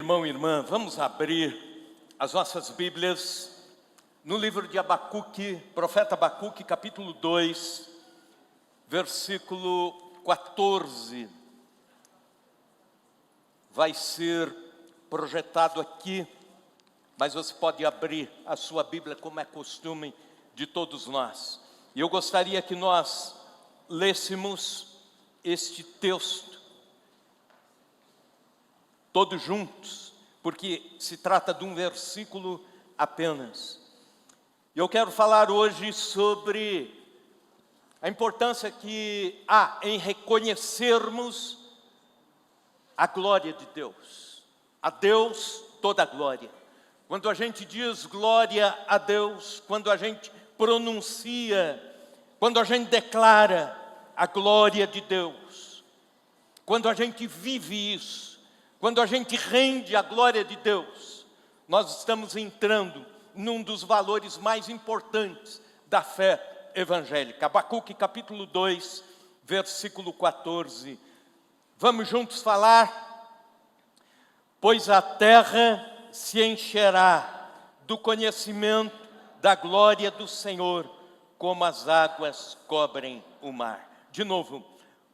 Irmão e irmã, vamos abrir as nossas Bíblias no livro de Abacuque, profeta Abacuque, capítulo 2, versículo 14. Vai ser projetado aqui, mas você pode abrir a sua Bíblia como é costume de todos nós. E eu gostaria que nós lêssemos este texto todos juntos, porque se trata de um versículo apenas. Eu quero falar hoje sobre a importância que há em reconhecermos a glória de Deus. A Deus toda a glória. Quando a gente diz glória a Deus, quando a gente pronuncia, quando a gente declara a glória de Deus, quando a gente vive isso, quando a gente rende a glória de Deus, nós estamos entrando num dos valores mais importantes da fé evangélica. Abacuque capítulo 2, versículo 14. Vamos juntos falar? Pois a terra se encherá do conhecimento da glória do Senhor, como as águas cobrem o mar. De novo,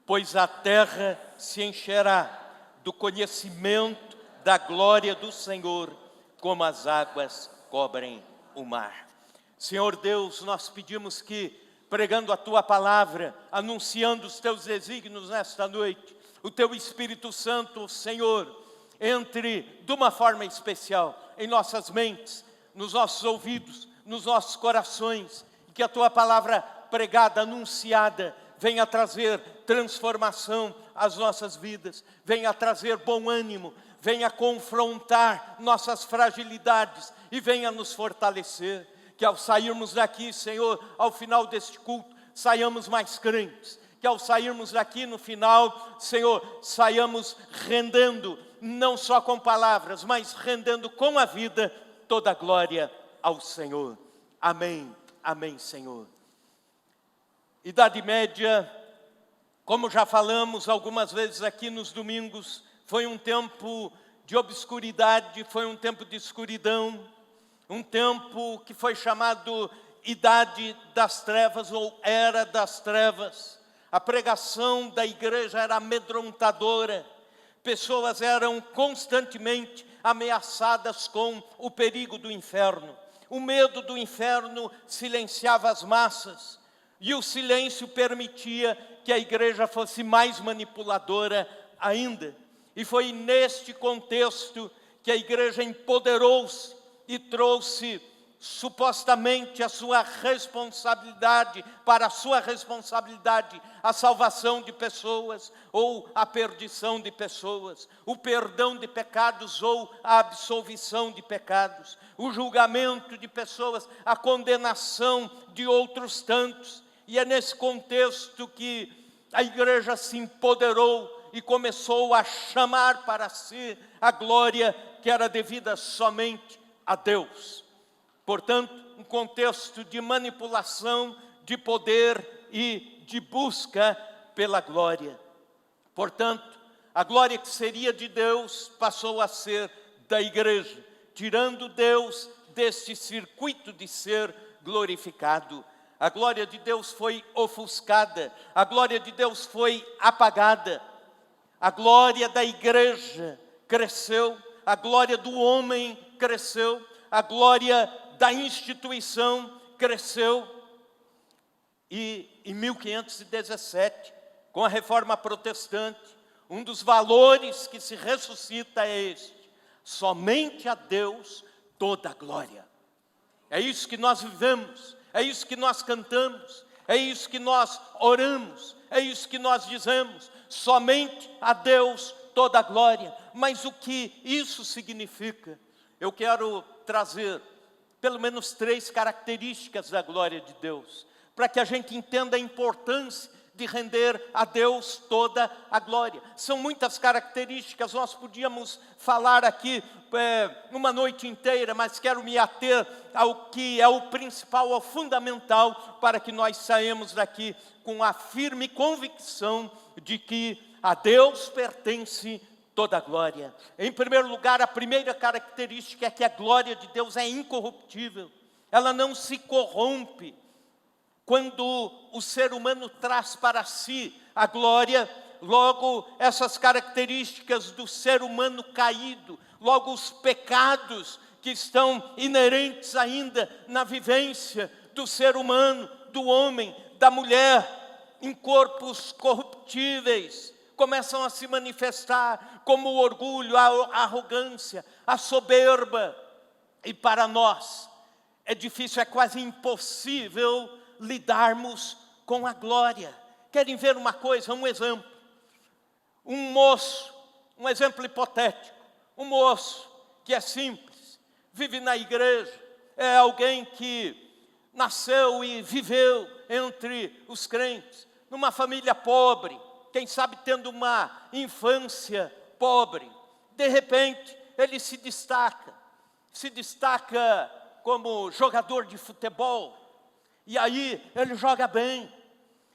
pois a terra se encherá do conhecimento da glória do Senhor, como as águas cobrem o mar. Senhor Deus, nós pedimos que, pregando a Tua palavra, anunciando os Teus desígnios nesta noite, o Teu Espírito Santo, Senhor, entre de uma forma especial em nossas mentes, nos nossos ouvidos, nos nossos corações, e que a Tua palavra pregada, anunciada, venha trazer transformação às nossas vidas, venha trazer bom ânimo, venha confrontar nossas fragilidades e venha nos fortalecer. Que ao sairmos daqui, Senhor, ao final deste culto, saiamos mais crentes. Que ao sairmos daqui no final, Senhor, saiamos rendendo, não só com palavras, mas rendendo com a vida toda a glória ao Senhor. Amém, amém, Senhor. Idade média, como já falamos algumas vezes aqui nos domingos, foi um tempo de obscuridade, foi um tempo de escuridão, um tempo que foi chamado Idade das Trevas ou Era das Trevas. A pregação da igreja era amedrontadora, pessoas eram constantemente ameaçadas com o perigo do inferno. O medo do inferno silenciava as massas. E o silêncio permitia que a igreja fosse mais manipuladora ainda. E foi neste contexto que a igreja empoderou-se e trouxe supostamente a sua responsabilidade, para a sua responsabilidade, a salvação de pessoas ou a perdição de pessoas, o perdão de pecados ou a absolvição de pecados, o julgamento de pessoas, a condenação de outros tantos. E é nesse contexto que a igreja se empoderou e começou a chamar para si a glória que era devida somente a Deus. Portanto, um contexto de manipulação, de poder e de busca pela glória. Portanto, a glória que seria de Deus passou a ser da igreja, tirando Deus deste circuito de ser glorificado. A glória de Deus foi ofuscada, a glória de Deus foi apagada, a glória da igreja cresceu, a glória do homem cresceu, a glória da instituição cresceu. E em 1517, com a Reforma Protestante, um dos valores que se ressuscita é este: somente a Deus toda a glória. É isso que nós vivemos. É isso que nós cantamos, é isso que nós oramos, é isso que nós dizemos, somente a Deus toda a glória. Mas o que isso significa? Eu quero trazer pelo menos 3 características da glória de Deus, para que a gente entenda a importância de render a Deus toda a glória. São muitas características, nós podíamos falar aqui uma noite inteira, mas quero me ater ao que é o principal, ao fundamental, para que nós saímos daqui com a firme convicção de que a Deus pertence toda a glória. Em primeiro lugar, a primeira característica é que a glória de Deus é incorruptível. Ela não se corrompe. Quando o ser humano traz para si a glória, logo essas características do ser humano caído, logo os pecados que estão inerentes ainda na vivência do ser humano, do homem, da mulher, em corpos corruptíveis, começam a se manifestar como o orgulho, a arrogância, a soberba. E para nós é difícil, é quase impossível lidarmos com a glória. Querem ver uma coisa, um exemplo? Um moço, um exemplo hipotético, um moço que é simples, vive na igreja, é alguém que nasceu e viveu entre os crentes, numa família pobre, quem sabe tendo uma infância pobre. De repente, ele se destaca como jogador de futebol, e aí ele joga bem,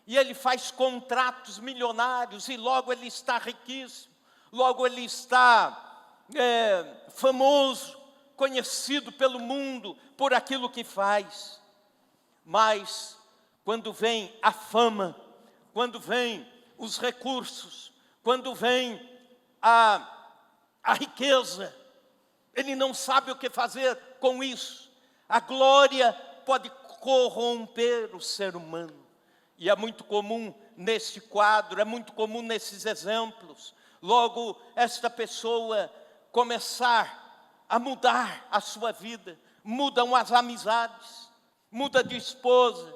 e ele faz contratos milionários, e logo ele está riquíssimo, logo ele está famoso, conhecido pelo mundo por aquilo que faz. Mas quando vem a fama, quando vem os recursos, quando vem a riqueza, ele não sabe o que fazer com isso. A glória pode corromper o ser humano. E é muito comum neste quadro, é muito comum nesses exemplos, logo esta pessoa começar a mudar a sua vida, mudam as amizades, muda de esposa,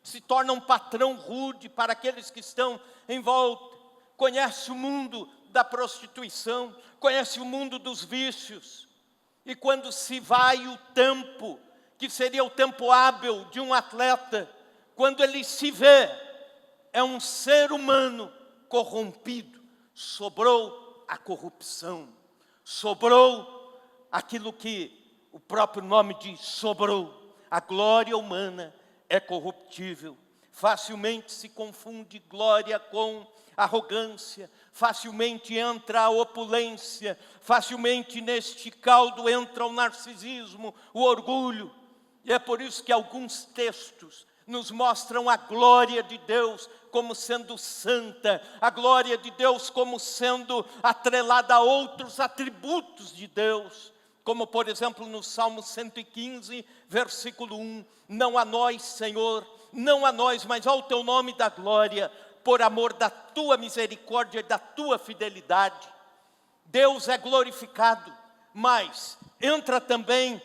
se torna um patrão rude para aqueles que estão em volta, conhece o mundo da prostituição, conhece o mundo dos vícios, e quando se vai o tempo, que seria o tempo hábil de um atleta, quando ele se vê, é um ser humano corrompido, sobrou a corrupção, sobrou aquilo que o próprio nome diz, sobrou. A glória humana é corruptível, facilmente se confunde glória com arrogância, facilmente entra a opulência, facilmente neste caldo entra o narcisismo, o orgulho. E é por isso que alguns textos nos mostram a glória de Deus como sendo santa, a glória de Deus como sendo atrelada a outros atributos de Deus, como por exemplo no Salmo 115, versículo 1, não a nós, Senhor, não a nós, mas ao teu nome da glória, por amor da tua misericórdia e da tua fidelidade. Deus é glorificado, mas entra também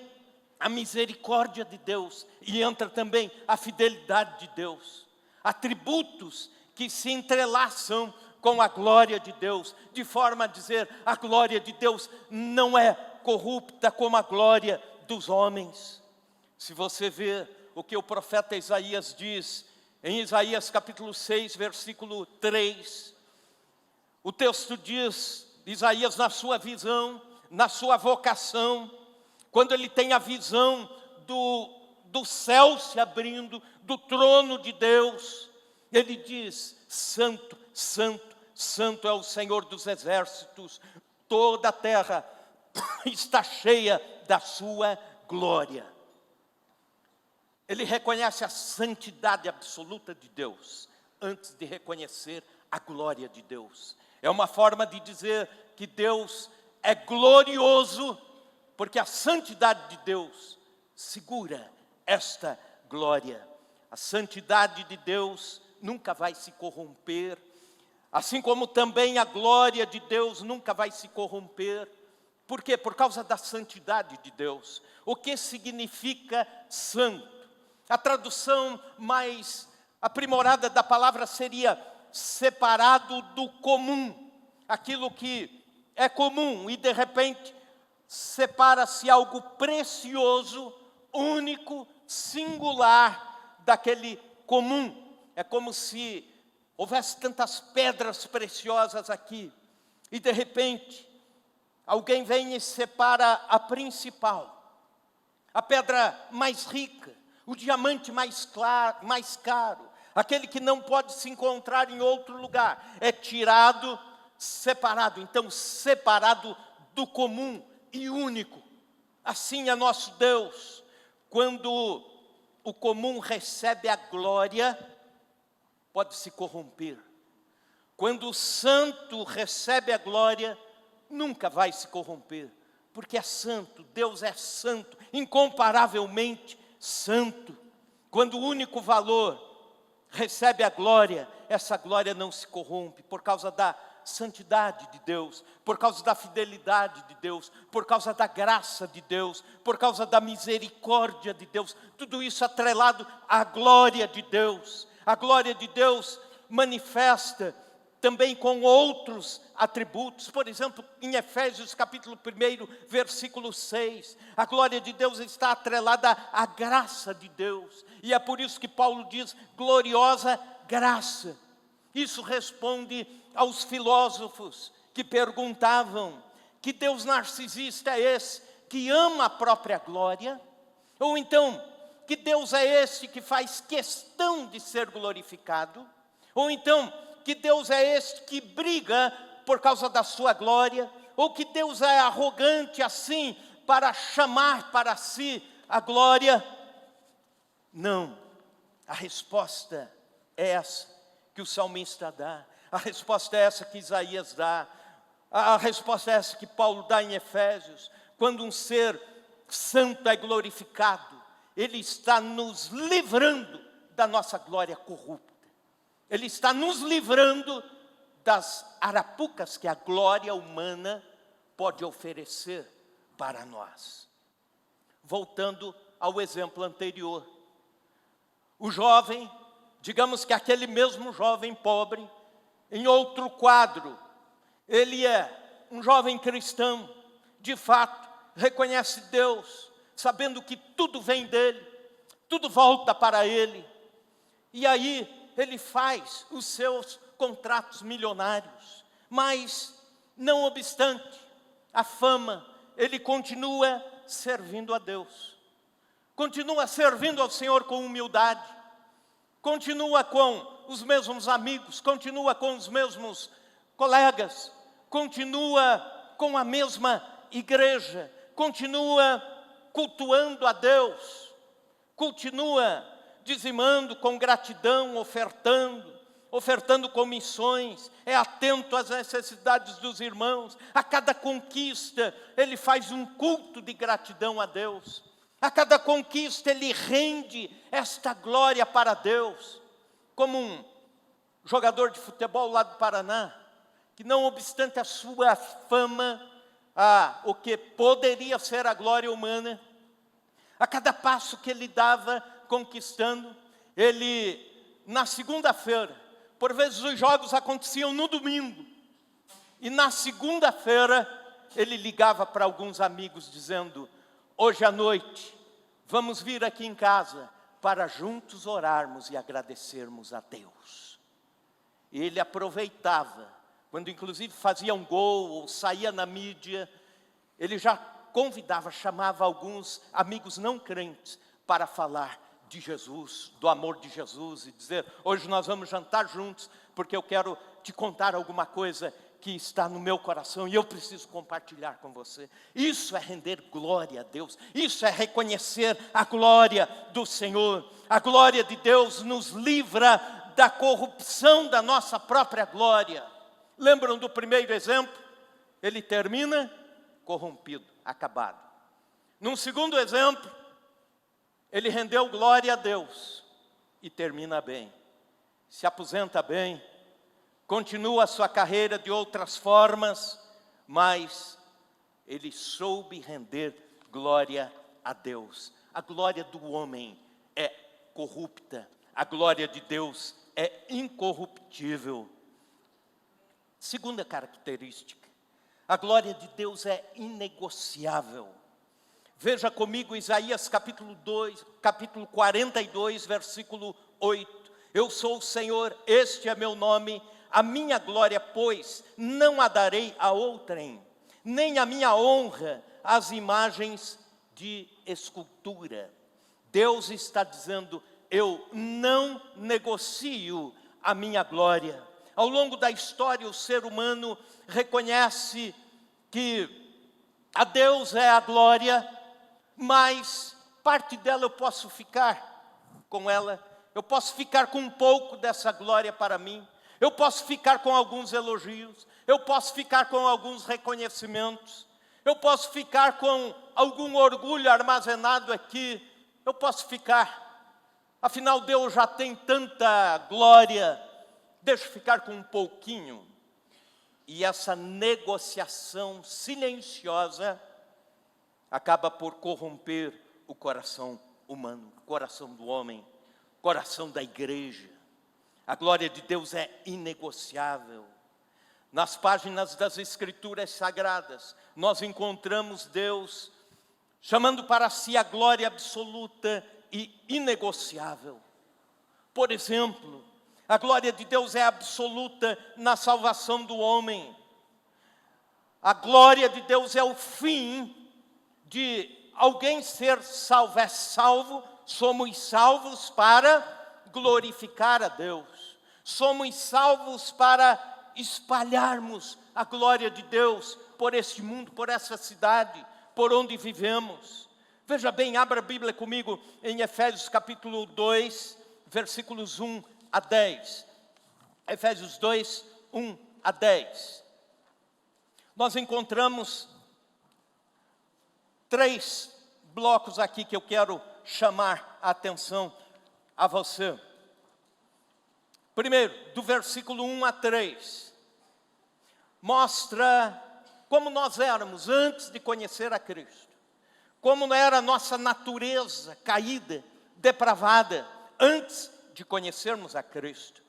a misericórdia de Deus e entra também a fidelidade de Deus. Atributos que se entrelaçam com a glória de Deus, de forma a dizer, a glória de Deus não é corrupta como a glória dos homens. Se você vê o que o profeta Isaías diz, em Isaías capítulo 6, versículo 3, o texto diz, Isaías na sua visão, na sua vocação, quando ele tem a visão do céu se abrindo, do trono de Deus, ele diz, santo, santo, santo é o Senhor dos exércitos, toda a terra está cheia da sua glória. Ele reconhece a santidade absoluta de Deus, antes de reconhecer a glória de Deus. É uma forma de dizer que Deus é glorioso, porque a santidade de Deus segura esta glória. A santidade de Deus nunca vai se corromper, assim como também a glória de Deus nunca vai se corromper. Por quê? Por causa da santidade de Deus. O que significa santo? A tradução mais aprimorada da palavra seria separado do comum. Aquilo que é comum e de repente separa-se algo precioso, único, singular daquele comum. É como se houvesse tantas pedras preciosas aqui e de repente alguém vem e separa a principal, a pedra mais rica, o diamante mais caro, aquele que não pode se encontrar em outro lugar, é tirado, separado, então separado do comum e único. Assim é nosso Deus. Quando o comum recebe a glória, pode se corromper. Quando o santo recebe a glória, nunca vai se corromper, porque é santo, Deus é santo, incomparavelmente santo. Quando o único valor recebe a glória, essa glória não se corrompe, por causa da santidade de Deus, por causa da fidelidade de Deus, por causa da graça de Deus, por causa da misericórdia de Deus, tudo isso atrelado à glória de Deus. A glória de Deus manifesta também com outros atributos. Por exemplo, em Efésios capítulo 1, versículo 6, a glória de Deus está atrelada à graça de Deus. E é por isso que Paulo diz, gloriosa graça. Isso responde aos filósofos que perguntavam, que Deus narcisista é esse que ama a própria glória? Ou então, que Deus é esse que faz questão de ser glorificado? Ou então, que Deus é este que briga por causa da sua glória? Ou que Deus é arrogante assim para chamar para si a glória? Não, a resposta é essa que o salmista dá, a resposta é essa que Isaías dá, a resposta é essa que Paulo dá em Efésios. Quando um ser santo é glorificado, ele está nos livrando da nossa glória corrupta. Ele está nos livrando das arapucas que a glória humana pode oferecer para nós. Voltando ao exemplo anterior. O jovem, digamos que aquele mesmo jovem pobre, em outro quadro, ele é um jovem cristão, de fato, reconhece Deus, sabendo que tudo vem dele, tudo volta para ele. E aí, ele faz os seus contratos milionários, mas, não obstante a fama, ele continua servindo a Deus, continua servindo ao Senhor com humildade, continua com os mesmos amigos, continua com os mesmos colegas, continua com a mesma igreja, continua cultuando a Deus, continua dizimando com gratidão, ofertando com missões, é atento às necessidades dos irmãos. A cada conquista, ele faz um culto de gratidão a Deus. A cada conquista, ele rende esta glória para Deus. Como um jogador de futebol lá do Paraná, que não obstante a sua fama, o que poderia ser a glória humana, a cada passo que ele dava, conquistando, ele, na segunda-feira, por vezes os jogos aconteciam no domingo, e na segunda-feira, ele ligava para alguns amigos dizendo, hoje à noite, vamos vir aqui em casa, para juntos orarmos e agradecermos a Deus. E ele aproveitava, quando inclusive fazia um gol, ou saía na mídia, ele já convidava, chamava alguns amigos não crentes, para falar de Jesus, do amor de Jesus, e dizer, hoje nós vamos jantar juntos, porque eu quero te contar alguma coisa que está no meu coração, e eu preciso compartilhar com você. Isso é render glória a Deus, isso é reconhecer a glória do Senhor. A glória de Deus nos livra da corrupção da nossa própria glória. Lembram do primeiro exemplo? Ele termina corrompido, acabado. Num segundo exemplo, ele rendeu glória a Deus e termina bem. Se aposenta bem, continua a sua carreira de outras formas, mas ele soube render glória a Deus. A glória do homem é corrupta, a glória de Deus é incorruptível. Segunda característica, a glória de Deus é inegociável. Veja comigo Isaías capítulo 42, versículo 8. Eu sou o Senhor, este é meu nome, a minha glória, pois, não a darei a outrem, nem a minha honra às imagens de escultura. Deus está dizendo, eu não negocio a minha glória. Ao longo da história, o ser humano reconhece que a Deus é a glória, mas parte dela eu posso ficar com ela, eu posso ficar com um pouco dessa glória para mim, eu posso ficar com alguns elogios, eu posso ficar com alguns reconhecimentos, eu posso ficar com algum orgulho armazenado aqui, eu posso ficar, afinal Deus já tem tanta glória, deixa eu ficar com um pouquinho. E essa negociação silenciosa acaba por corromper o coração humano, o coração do homem, o coração da igreja. A glória de Deus é inegociável. Nas páginas das Escrituras Sagradas, nós encontramos Deus chamando para si a glória absoluta e inegociável. Por exemplo, a glória de Deus é absoluta na salvação do homem. A glória de Deus é o fim de alguém ser salvo. É salvo, somos salvos para glorificar a Deus. Somos salvos para espalharmos a glória de Deus por este mundo, por essa cidade, por onde vivemos. Veja bem, abra a Bíblia comigo em Efésios capítulo 2, versículos 1 a 10. Efésios 2, 1 a 10. Nós encontramos 3 blocos aqui que eu quero chamar a atenção a você. Primeiro, do versículo 1 a 3, mostra como nós éramos antes de conhecer a Cristo. Como era a nossa natureza caída, depravada, antes de conhecermos a Cristo.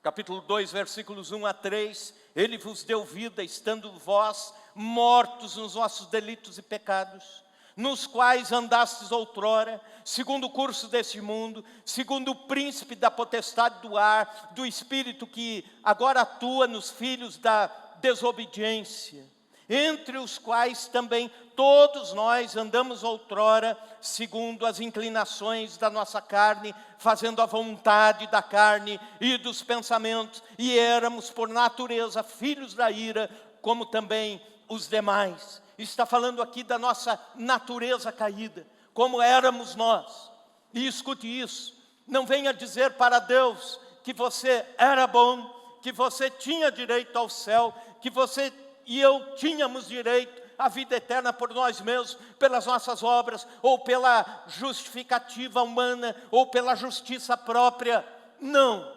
Capítulo 2, versículos 1 a 3, Ele vos deu vida, estando vós mortos nos vossos delitos e pecados, nos quais andastes outrora, segundo o curso deste mundo, segundo o príncipe da potestade do ar, do espírito que agora atua nos filhos da desobediência, entre os quais também todos nós andamos outrora, segundo as inclinações da nossa carne, fazendo a vontade da carne e dos pensamentos, e éramos por natureza filhos da ira, como também os demais. Está falando aqui da nossa natureza caída, como éramos nós. E escute isso, não venha dizer para Deus que você era bom, que você tinha direito ao céu, que você e eu tínhamos direito à vida eterna por nós mesmos, pelas nossas obras, ou pela justificativa humana, ou pela justiça própria. Não,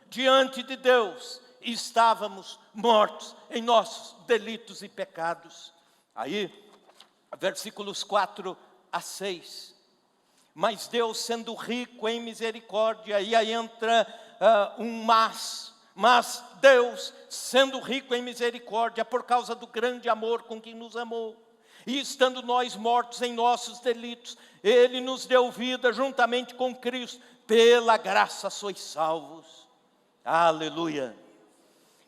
diante de Deus estávamos mortos em nossos delitos e pecados. Aí, versículos 4 a 6. Mas Deus, sendo rico em misericórdia, e aí entra um mas Deus, sendo rico em misericórdia, por causa do grande amor com que nos amou, e estando nós mortos em nossos delitos, Ele nos deu vida juntamente com Cristo, pela graça sois salvos. Aleluia!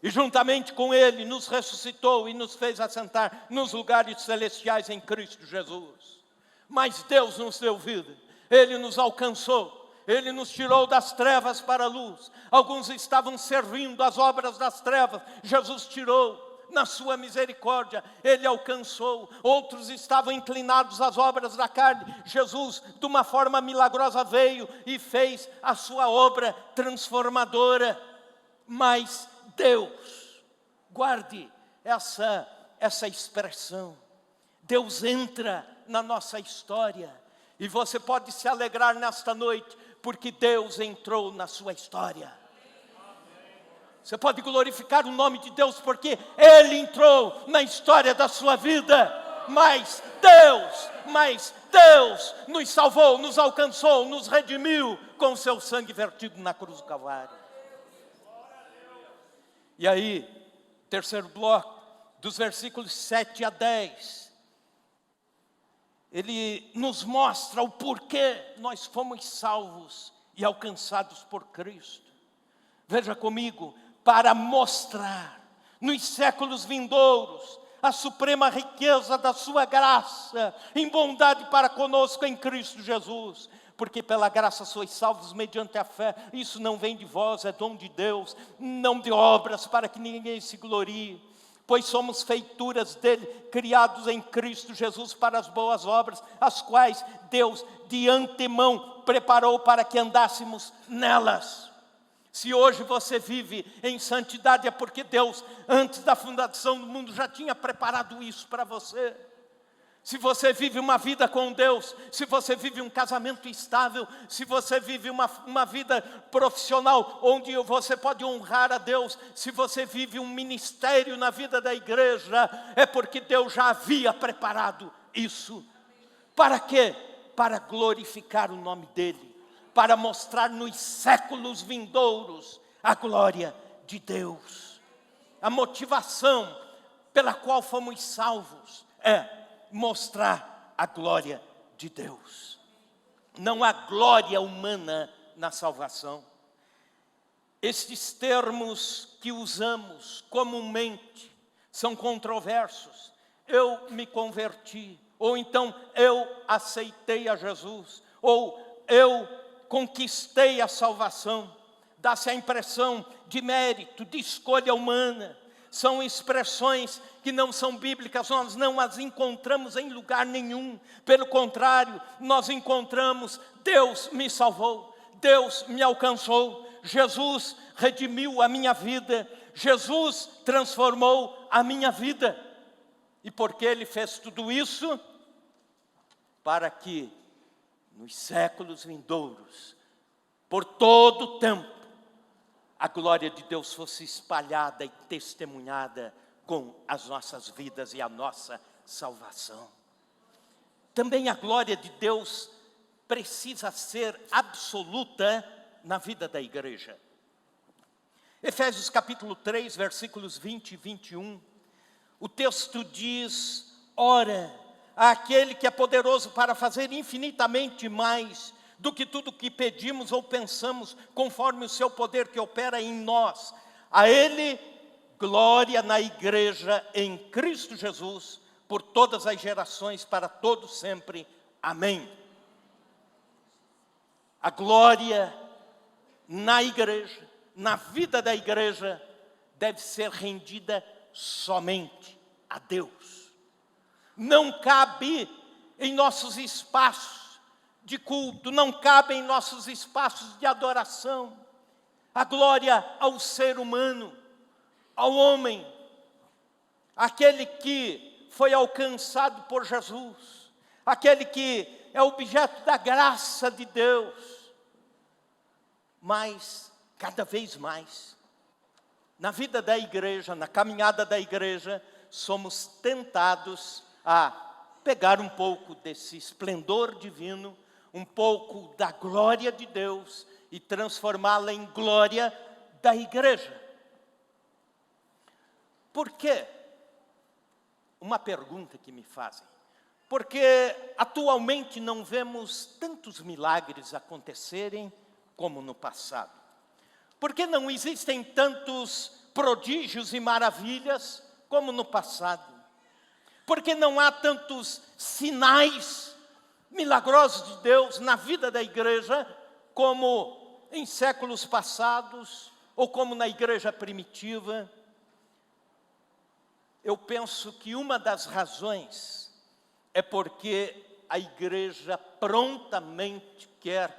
E juntamente com Ele nos ressuscitou e nos fez assentar nos lugares celestiais em Cristo Jesus. Mas Deus nos deu vida, Ele nos alcançou, Ele nos tirou das trevas para a luz. Alguns estavam servindo as obras das trevas, Jesus tirou. Na sua misericórdia, Ele alcançou. Outros estavam inclinados às obras da carne. Jesus, de uma forma milagrosa, veio e fez a sua obra transformadora. Mas Deus, guarde essa expressão, Deus entra na nossa história. E você pode se alegrar nesta noite, porque Deus entrou na sua história. Você pode glorificar o nome de Deus, porque Ele entrou na história da sua vida. Mas Deus nos salvou, nos alcançou, nos redimiu com o seu sangue vertido na cruz do Calvário. E aí, terceiro bloco, dos versículos 7 a 10, ele nos mostra o porquê nós fomos salvos e alcançados por Cristo. Veja comigo, para mostrar nos séculos vindouros a suprema riqueza da sua graça em bondade para conosco em Cristo Jesus, porque pela graça sois salvos mediante a fé. Isso não vem de vós, é dom de Deus, não de obras, para que ninguém se glorie. Pois somos feituras dele, criados em Cristo Jesus para as boas obras, as quais Deus de antemão preparou para que andássemos nelas. Se hoje você vive em santidade, é porque Deus, antes da fundação do mundo, já tinha preparado isso para você. Se você vive uma vida com Deus, se você vive um casamento estável, se você vive uma vida profissional onde você pode honrar a Deus, se você vive um ministério na vida da igreja, é porque Deus já havia preparado isso. Para quê? Para glorificar o nome dEle, para mostrar nos séculos vindouros a glória de Deus. A motivação pela qual fomos salvos é mostrar a glória de Deus. Não há glória humana na salvação. Estes termos que usamos comumente são controversos. Eu me converti, ou então eu aceitei a Jesus, ou eu conquistei a salvação. Dá-se a impressão de mérito, de escolha humana. São expressões que não são bíblicas, nós não as encontramos em lugar nenhum. Pelo contrário, nós encontramos: Deus me salvou, Deus me alcançou, Jesus redimiu a minha vida, Jesus transformou a minha vida. E por que Ele fez tudo isso? Para que nos séculos vindouros, por todo o tempo, a glória de Deus fosse espalhada e testemunhada com as nossas vidas e a nossa salvação. Também a glória de Deus precisa ser absoluta na vida da igreja. Efésios capítulo 3, versículos 20 e 21, o texto diz: ora, àquele que é poderoso para fazer infinitamente mais do que tudo que pedimos ou pensamos, conforme o seu poder que opera em nós. A Ele, glória na igreja em Cristo Jesus, por todas as gerações, para todos sempre. Amém. A glória na igreja, na vida da igreja, deve ser rendida somente a Deus. Não cabe em nossos espaços de culto, não cabe em nossos espaços de adoração a glória ao ser humano, ao homem, aquele que foi alcançado por Jesus, aquele que é objeto da graça de Deus. Mas, cada vez mais, na vida da igreja, na caminhada da igreja, somos tentados a pegar um pouco desse esplendor divino, um pouco da glória de Deus e transformá-la em glória da igreja. Por quê? Uma pergunta que me fazem. Porque atualmente não vemos tantos milagres acontecerem como no passado. Por que não existem tantos prodígios e maravilhas como no passado? Por que não há tantos sinais milagrosos de Deus na vida da igreja, como em séculos passados, ou como na igreja primitiva? Eu penso que uma das razões é porque a igreja prontamente quer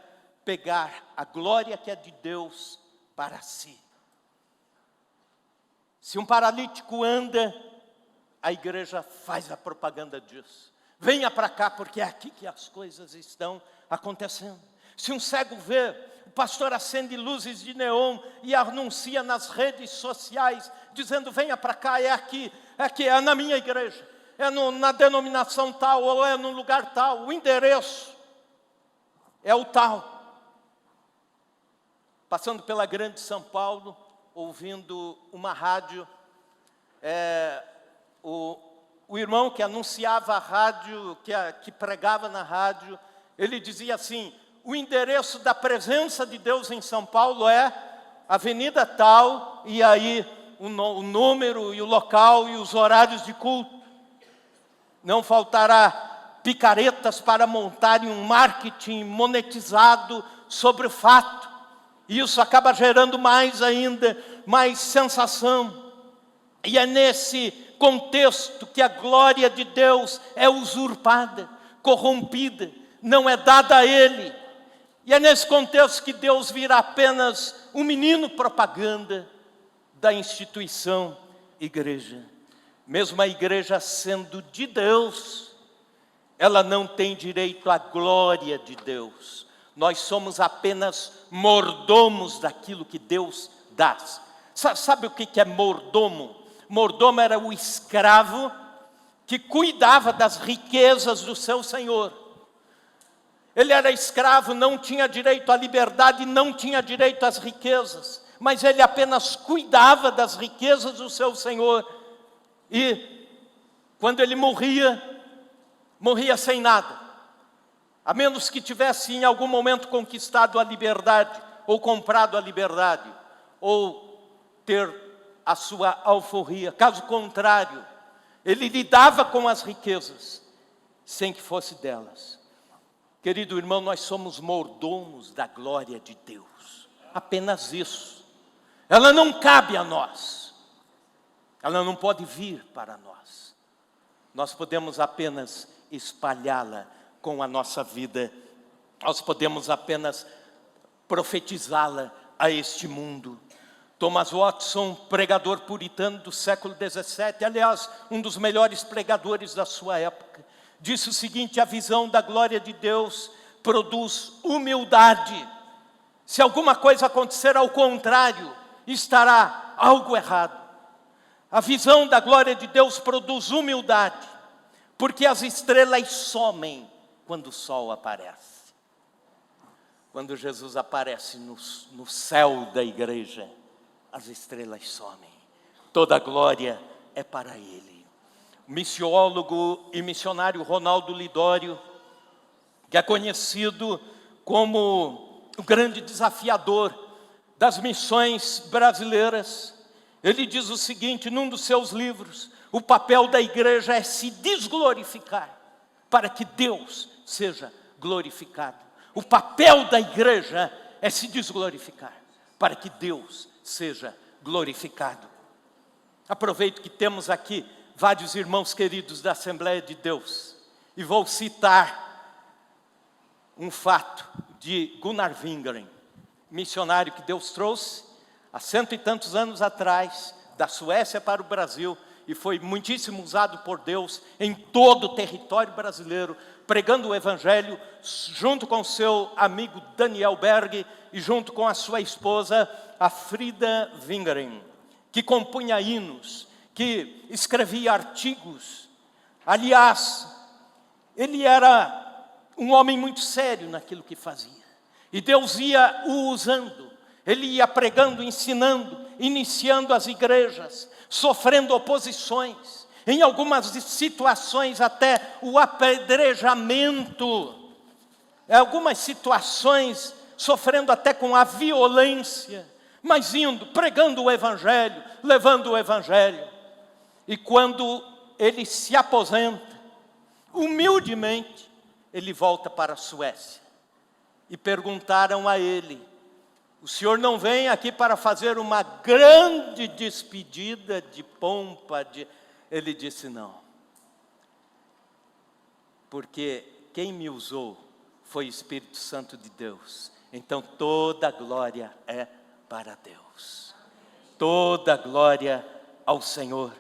pegar a glória que é de Deus para si. Se um paralítico anda, a igreja faz a propaganda disso. Venha para cá, porque é aqui que as coisas estão acontecendo. Se um cego vê, o pastor acende luzes de neon e anuncia nas redes sociais, dizendo: venha para cá, é aqui, é na minha igreja, é na denominação tal, ou é no lugar tal, o endereço é o tal. Passando pela grande São Paulo, ouvindo uma rádio, o irmão que anunciava a rádio, que pregava na rádio, ele dizia assim: o endereço da presença de Deus em São Paulo é Avenida tal, e aí o número e o local e os horários de culto. Não faltará picaretas para montarem um marketing monetizado sobre o fato. E isso acaba gerando mais ainda, mais sensação. E é nesse contexto que a glória de Deus é usurpada, corrompida, não é dada a Ele. E é nesse contexto que Deus vira apenas um menino propaganda da instituição igreja. Mesmo a igreja sendo de Deus, ela não tem direito à glória de Deus. Nós somos apenas mordomos daquilo que Deus dá. Sabe o que é mordomo? Mordomo era o escravo que cuidava das riquezas do seu senhor. Ele era escravo, não tinha direito à liberdade, não tinha direito às riquezas, mas ele apenas cuidava das riquezas do seu senhor. E quando ele morria sem nada, a menos que tivesse em algum momento conquistado a liberdade, ou comprado a liberdade, ou ter a sua alforria. Caso contrário, ele lidava com as riquezas, sem que fosse delas. Querido irmão, nós somos mordomos da glória de Deus, apenas isso. Ela não cabe a nós, ela não pode vir para nós. Nós podemos apenas espalhá-la com a nossa vida, nós podemos apenas profetizá-la a este mundo. Thomas Watson, pregador puritano do século XVII, aliás, um dos melhores pregadores da sua época, disse o seguinte: a visão da glória de Deus produz humildade. Se alguma coisa acontecer ao contrário, estará algo errado. A visão da glória de Deus produz humildade, porque as estrelas somem quando o sol aparece. Quando Jesus aparece no céu da igreja, as estrelas somem. Toda a glória é para Ele. O missiólogo e missionário Ronaldo Lidório, que é conhecido como o grande desafiador das missões brasileiras, ele diz o seguinte num dos seus livros: o papel da igreja é se desglorificar para que Deus seja glorificado. O papel da igreja é se desglorificar para que Deus seja glorificado. Aproveito que temos aqui vários irmãos queridos da Assembleia de Deus e vou citar um fato de Gunnar Wingren, missionário que Deus trouxe há 100 e tantos anos atrás da Suécia para o Brasil e foi muitíssimo usado por Deus em todo o território brasileiro, pregando o Evangelho junto com seu amigo Daniel Berg e junto com a sua esposa, a Frida Wingren, que compunha hinos, que escrevia artigos. Aliás, ele era um homem muito sério naquilo que fazia. E Deus ia o usando. Ele ia pregando, ensinando, iniciando as igrejas, sofrendo oposições. Em algumas situações até o apedrejamento. Em algumas situações sofrendo até com a violência. Mas indo, pregando o Evangelho, levando o Evangelho. E quando ele se aposenta, humildemente, ele volta para a Suécia. E perguntaram a ele: o senhor não vem aqui para fazer uma grande despedida de pompa? Ele disse: não. Porque quem me usou foi o Espírito Santo de Deus. Então toda a glória é para Deus. Toda a glória ao Senhor.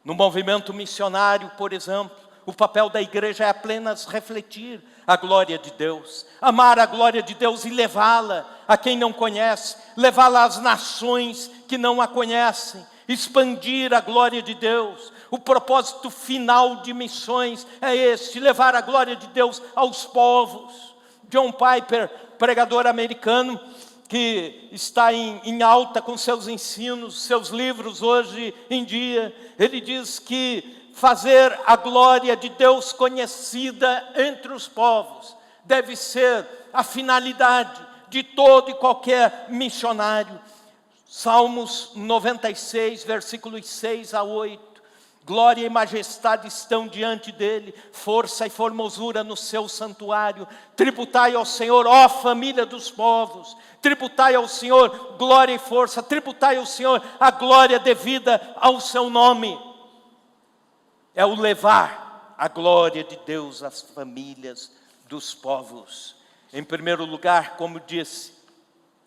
No movimento missionário, por exemplo, o papel da igreja é apenas refletir a glória de Deus, amar a glória de Deus e levá-la a quem não conhece, levá-la às nações que não a conhecem, expandir a glória de Deus. O propósito final de missões é este: levar a glória de Deus aos povos. John Piper, pregador americano, que está em alta com seus ensinos, seus livros hoje em dia, ele diz que fazer a glória de Deus conhecida entre os povos deve ser a finalidade de todo e qualquer missionário. Salmos 96, versículos 6 a 8, Glória e majestade estão diante dele, força e formosura no seu santuário. Tributai ao Senhor, ó família dos povos, tributai ao Senhor glória e força, tributai ao Senhor a glória devida ao seu nome. É o levar a glória de Deus às famílias dos povos. Em primeiro lugar, como disse,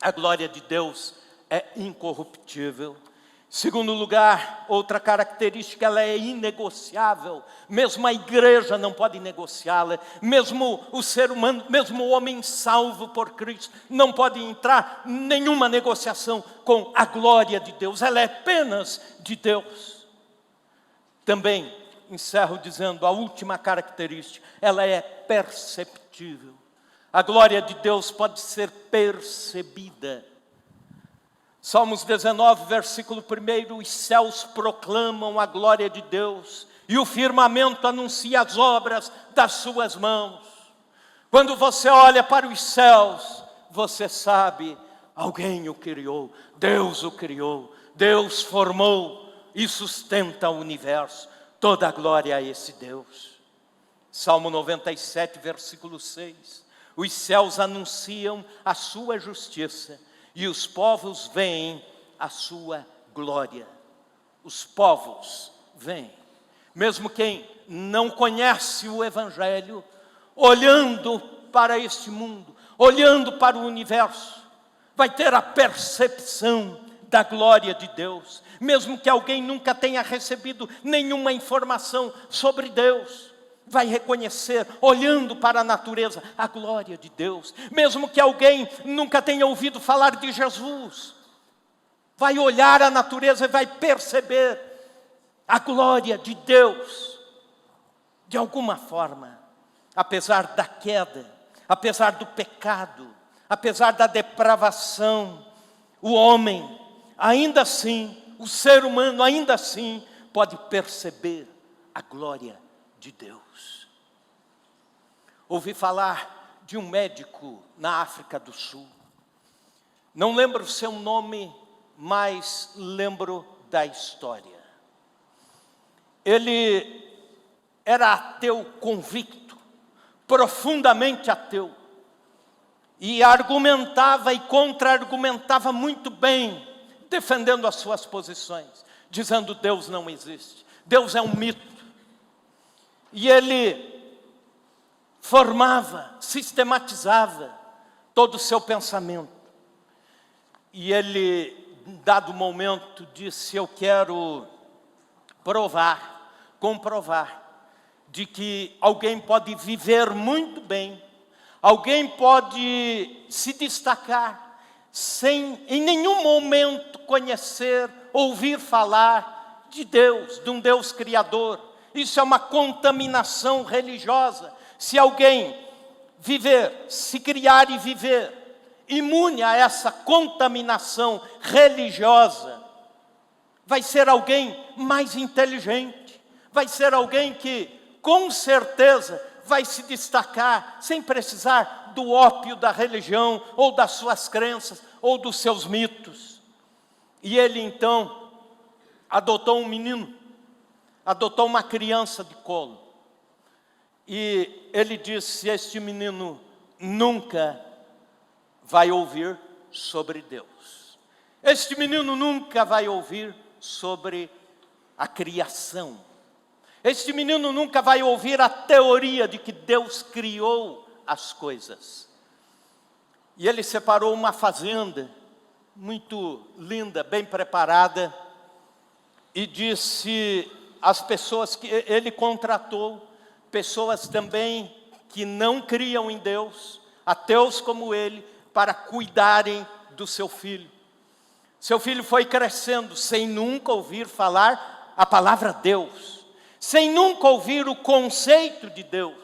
a glória de Deus é incorruptível. Segundo lugar, outra característica, ela é inegociável. Mesmo a igreja não pode negociá-la. Mesmo o ser humano, mesmo o homem salvo por Cristo, não pode entrar em nenhuma negociação com a glória de Deus. Ela é apenas de Deus. Também encerro dizendo a última característica, ela é perceptível. A glória de Deus pode ser percebida. Salmos 19, versículo 1, os céus proclamam a glória de Deus e o firmamento anuncia as obras das suas mãos. Quando você olha para os céus, você sabe, alguém o criou, Deus o criou, Deus formou e sustenta o universo. Toda a glória a esse Deus. Salmo 97, versículo 6. Os céus anunciam a sua justiça e os povos veem a sua glória. Os povos veem. Mesmo quem não conhece o Evangelho, olhando para este mundo, olhando para o universo, vai ter a percepção da glória de Deus. Mesmo que alguém nunca tenha recebido nenhuma informação sobre Deus, vai reconhecer, olhando para a natureza, a glória de Deus. Mesmo que alguém nunca tenha ouvido falar de Jesus, vai olhar a natureza e vai perceber a glória de Deus. De alguma forma, apesar da queda, apesar do pecado, apesar da depravação, o homem, ainda assim, o ser humano ainda assim pode perceber a glória de Deus. Ouvi falar de um médico na África do Sul. Não lembro o seu nome, mas lembro da história. Ele era ateu convicto, profundamente ateu. E argumentava e contra-argumentava muito bem, defendendo as suas posições, dizendo Deus não existe, Deus é um mito. E ele formava, sistematizava todo o seu pensamento. E ele, em dado momento, disse, eu quero comprovar, de que alguém pode viver muito bem, alguém pode se destacar, sem em nenhum momento conhecer, ouvir falar de Deus, de um Deus criador. Isso é uma contaminação religiosa. Se alguém viver, se criar e viver, imune a essa contaminação religiosa, vai ser alguém mais inteligente, vai ser alguém que, com certeza, vai se destacar sem precisar do ópio da religião, ou das suas crenças, ou dos seus mitos. E ele então adotou um menino, adotou uma criança de colo. E ele disse, este menino nunca vai ouvir sobre Deus. Este menino nunca vai ouvir sobre a criação. Este menino nunca vai ouvir a teoria de que Deus criou as coisas. E ele separou uma fazenda muito linda, bem preparada, e disse às pessoas que ele contratou, pessoas também que não criam em Deus, ateus como ele, para cuidarem do seu filho. Seu filho foi crescendo sem nunca ouvir falar a palavra Deus, sem nunca ouvir o conceito de Deus,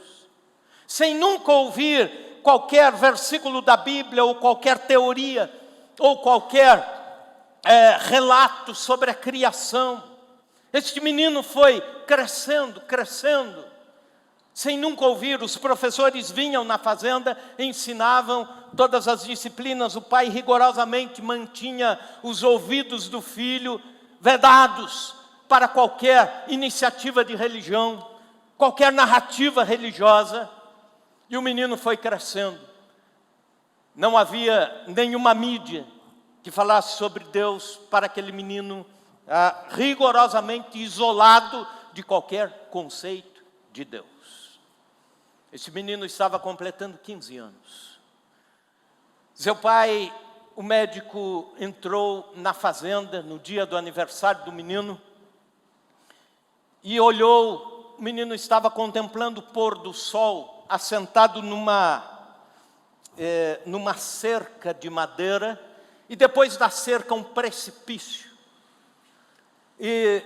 sem nunca ouvir qualquer versículo da Bíblia, ou qualquer teoria, ou qualquer relato sobre a criação. Este menino foi crescendo, sem nunca ouvir. Os professores vinham na fazenda, ensinavam todas as disciplinas. O pai rigorosamente mantinha os ouvidos do filho vedados para qualquer iniciativa de religião, qualquer narrativa religiosa. E o menino foi crescendo. Não havia nenhuma mídia que falasse sobre Deus para aquele menino rigorosamente isolado de qualquer conceito de Deus. Esse menino estava completando 15 anos. Seu pai, o médico, entrou na fazenda no dia do aniversário do menino e olhou. O menino estava contemplando o pôr do sol, assentado numa cerca de madeira, e depois da cerca um precipício. E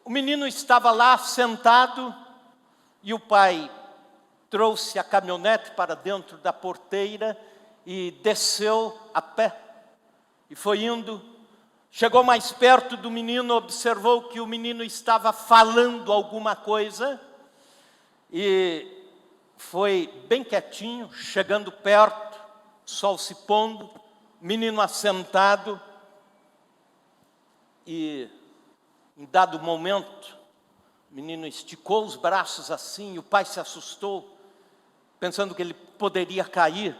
o menino estava lá sentado, e o pai trouxe a caminhonete para dentro da porteira e desceu a pé. E foi indo, chegou mais perto do menino, observou que o menino estava falando alguma coisa, e foi bem quietinho, chegando perto, sol se pondo, menino assentado, e em dado momento, o menino esticou os braços assim, e o pai se assustou, pensando que ele poderia cair,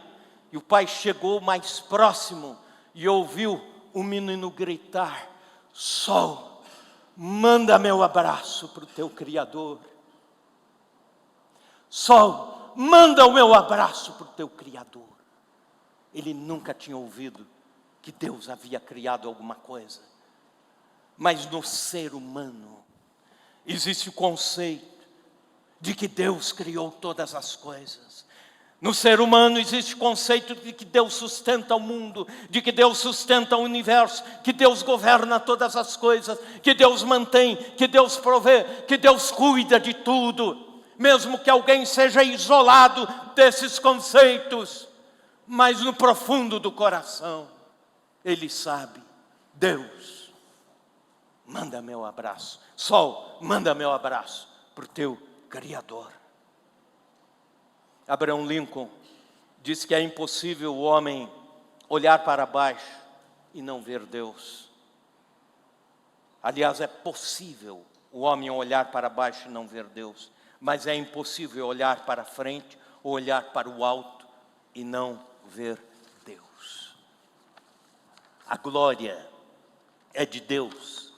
e o pai chegou mais próximo e ouviu o menino gritar: Sol, manda meu abraço para o teu Criador. Sol, manda o meu abraço para o teu Criador. Ele nunca tinha ouvido que Deus havia criado alguma coisa. Mas no ser humano existe o conceito de que Deus criou todas as coisas. No ser humano existe o conceito de que Deus sustenta o mundo, de que Deus sustenta o universo, que Deus governa todas as coisas, que Deus mantém, que Deus provê, que Deus cuida de tudo. Mesmo que alguém seja isolado desses conceitos, mas no profundo do coração, ele sabe: Deus, manda meu abraço. Sol, manda meu abraço para o teu Criador. Abraham Lincoln disse que é impossível o homem olhar para baixo e não ver Deus. Aliás, é possível o homem olhar para baixo e não ver Deus, mas é impossível olhar para frente ou olhar para o alto e não ver Deus. A glória é de Deus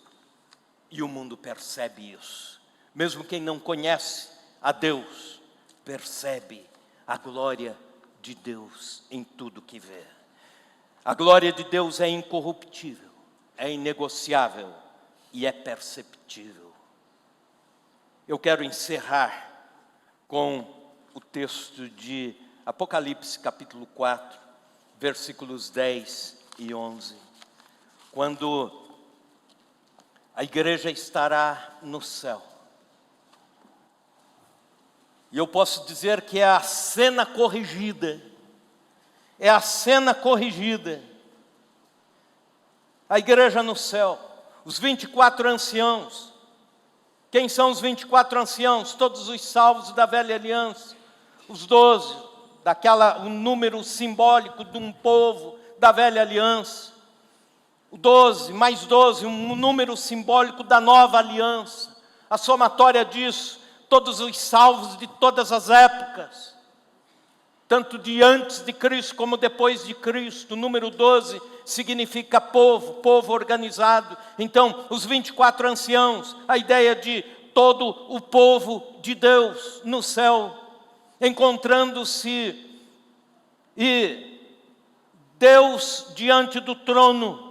e o mundo percebe isso. Mesmo quem não conhece a Deus, percebe a glória de Deus em tudo que vê. A glória de Deus é incorruptível, é inegociável e é perceptível. Eu quero encerrar com o texto de Apocalipse capítulo 4, versículos 10 e 11. Quando a igreja estará no céu. E eu posso dizer que é a cena corrigida. É a cena corrigida. A igreja no céu. Os 24 anciãos. Quem são os 24 anciãos? Todos os salvos da velha aliança. Os 12, o número simbólico de um povo da velha aliança. O 12, mais 12, um número simbólico da nova aliança. A somatória disso, todos os salvos de todas as épocas, tanto de antes de Cristo como depois de Cristo. O número 12 significa povo, povo organizado. Então, os 24 anciãos, a ideia de todo o povo de Deus no céu, encontrando-se, e Deus diante do trono.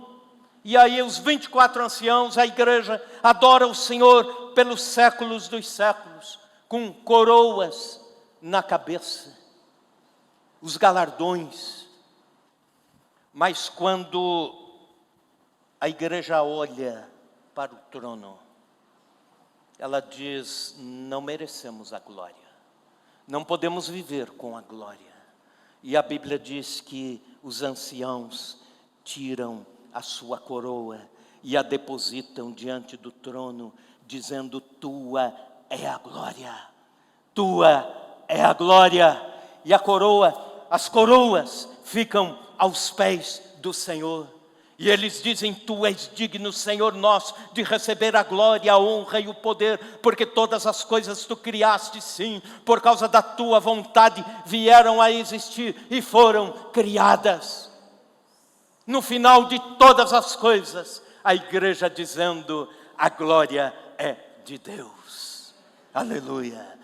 E aí os 24 anciãos, a igreja, adora o Senhor pelos séculos dos séculos, com coroas na cabeça, os galardões. Mas quando a igreja olha para o trono, ela diz: não merecemos a glória, não podemos viver com a glória. E a Bíblia diz que os anciãos tiram a sua coroa e a depositam diante do trono, dizendo: tua é a glória, tua é a glória. E a coroa, as coroas ficam aos pés do Senhor. E eles dizem: Tu és digno, Senhor nosso, de receber a glória, a honra e o poder, porque todas as coisas Tu criaste, sim, por causa da Tua vontade vieram a existir e foram criadas. No final de todas as coisas, a igreja dizendo: a glória é de Deus. Aleluia.